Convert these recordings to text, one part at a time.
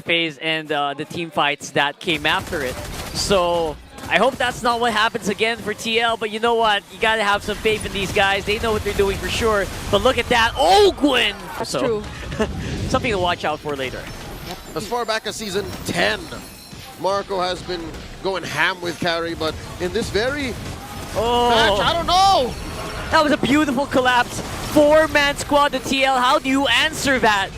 phase and the team fights that came after it. So I hope that's not what happens again for TL, but you know what? You gotta have some faith in these guys. They know what they're doing for sure. But look at that, Ogwin! That's true. Something to watch out for later. As far back as season 10, Marco has been going ham with carry, but in this very match, I don't know! That was a beautiful collapse. 4-man squad to TL. How do you answer that?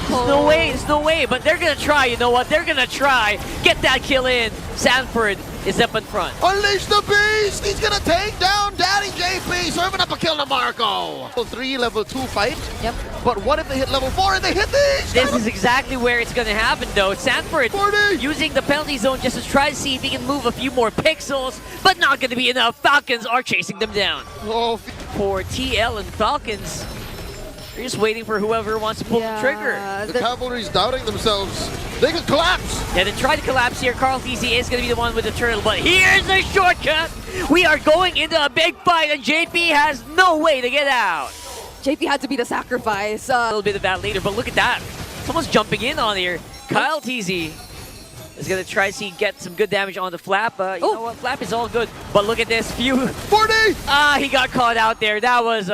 There's no way, but they're gonna try, you know what? They're gonna try. Get that kill in. Sanford is up in front. Unleash the beast! He's gonna take down Daddy JP, serving up a kill to Marco. Level 3, level 2 fight. Yep. But what if they hit level 4 and they hit these? This is exactly where it's gonna happen though. Sanford 40. using the penalty zone just to try to see if he can move a few more pixels, but not gonna be enough. Falcons are chasing them down. Oh, For TL and Falcons, they're just waiting for whoever wants to pull the trigger. the cavalry's doubting themselves. They could collapse. Yeah, they try to collapse here. tlph is going to be the one with the turtle, but here's a shortcut. We are going into a big fight, and JP has no way to get out. JP had to be the sacrifice. A little bit of that later, but look at that. Someone's jumping in on here. tlph is going to try to get some good damage on the Flap. You know what? Flap is all good, but look at this. 40! He got caught out there. That was...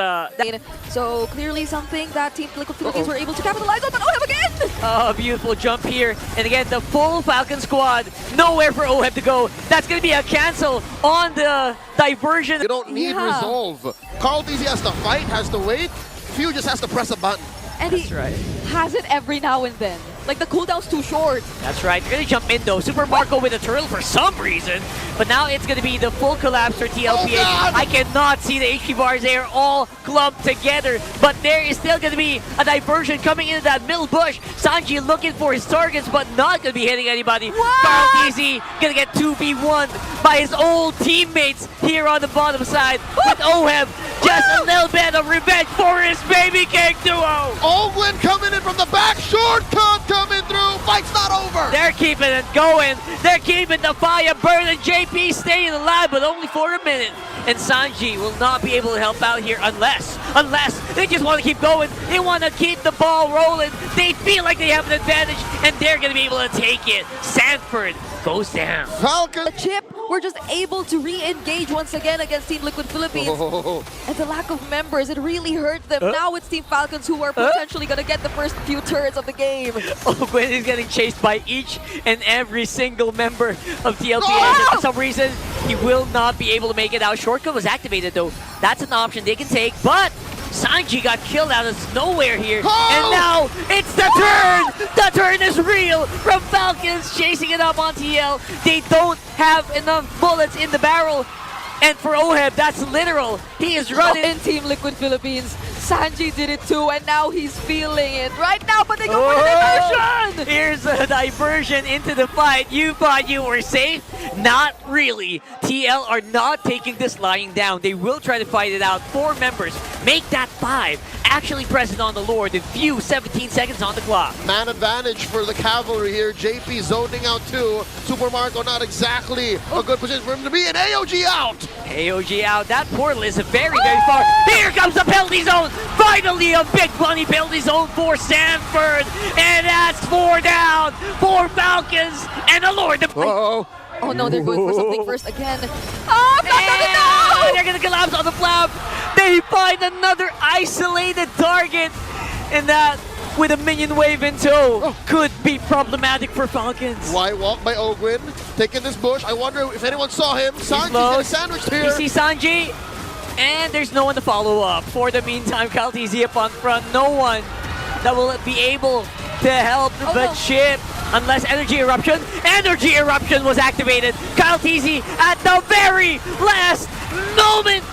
So clearly something that Team Liquid Philippines were able to capitalize on, but OHEB again! Beautiful jump here. And again, the full Falcon squad. Nowhere for OHEB to go. That's going to be a cancel on the diversion. You don't need resolve. tlph has to fight, has to wait. Few just has to press a button. And he has it every now and then. Like the cooldown's too short. That's right. They're going to jump in though. Super Marco with a turtle for some reason. But now it's going to be the full collapse for tlph. I cannot see the HP bars. They are all clumped together. But there is still going to be a diversion coming into that middle bush. Sanji looking for his targets, but not going to be hitting anybody. tlph going to get 2v1 by his old teammates here on the bottom side. With OHEB just a little bit of revenge for his baby cake duo. Ogwin coming in from the back. Shortcut coming through. Fight's not over. They're keeping it going. They're keeping the fire burning. JP staying alive, but only for a minute. And Sanji will not be able to help out here unless they just want to keep going. They want to keep the ball rolling. They feel like they have an advantage, and they're going to be able to take it. Sanford goes down. Falcon. The chip were just able to re-engage once again against Team Liquid Philippines. And the lack of members, it really hurt them. Now it's Team Falcons who are potentially going to get the first few turrets of the game. Ogwin is getting chased by each and every single member of tlph. And for some reason, he will not be able to make it out. Shortcut was activated though. That's an option they can take, but Sanji got killed out of nowhere here. And now it's the turn! The turn is real from Falcons chasing it up on TL. They don't have enough bullets in the barrel. And for OHEB, that's literal. He is running. In Team Liquid Philippines, Sanji did it too, and now he's feeling it right now, but they go for the diversion! Here's a diversion into the fight. You thought you were safe? Not really. TL are not taking this lying down. They will try to fight it out. 4 members. Make that 5. Actually present on the Lord in 17 seconds on the clock. Man advantage for the cavalry here. JP zoning out too. Super Marco not exactly a good position for him to be, and AOG out! AOG out. That portal is very, very far. Here comes the penalty zone. Finally, a big bunny penalty zone for Sanford. And that's 4 down for Falcons. And the Lord. Oh no, they're going for something first again. Oh, they're going to collapse on the Flap. They find another isolated target. And that, with a minion wave in tow, could be problematic for Falcons. Why walk by Ogwin? Taking this bush. I wonder if anyone saw him. Sanji's getting sandwiched here. You see Sanji, and there's no one to follow up. For the meantime, tlph up on front. No one that will be able to help the chip. Unless Energy Eruption. Energy Eruption was activated. tlph at the very last moment.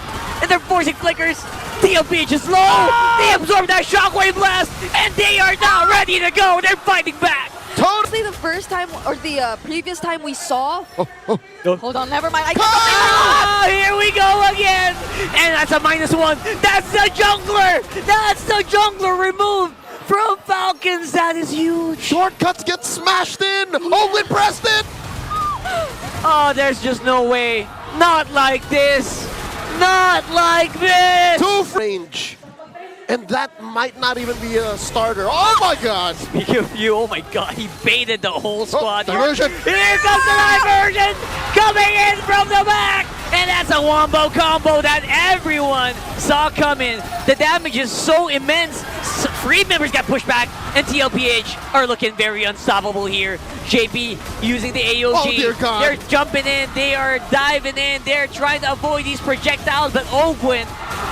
And they're forcing flickers. tlph is low. They absorb that shockwave blast. And they are now ready to go. They're fighting back. Totally the first time, or the previous time we saw. Hold on, never mind. Here we go again. And that's a -1. That's the jungler. That's the jungler removed from Falcons. That is huge. Shortcuts get smashed in. Ogwin pressed it. Oh, there's just no way. Not like this. Not like this. Two range. And that might not even be a starter. Oh my god! Speaking of you, oh my god, he baited the whole squad. diversion. Here comes the diversion! Coming in from the back! And that's a wombo combo that everyone saw coming. The damage is so immense. Freed members got pushed back, and Tlph are looking very unstoppable here. JP using the AOG. Oh dear god. They're jumping in, they are diving in, they're trying to avoid these projectiles, but Ogwin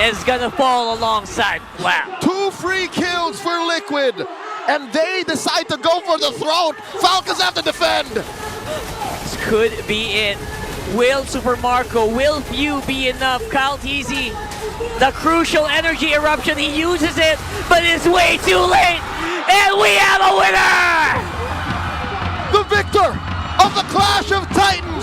is gonna fall alongside. Wow. 2 free kills for Liquid, and they decide to go for the throat. Falcons have to defend. This could be it. Will Super Marco, will Few be enough? Kyle Teasy, the crucial energy eruption, he uses it, but it's way too late, and we have a winner! The victor of the Clash of Titans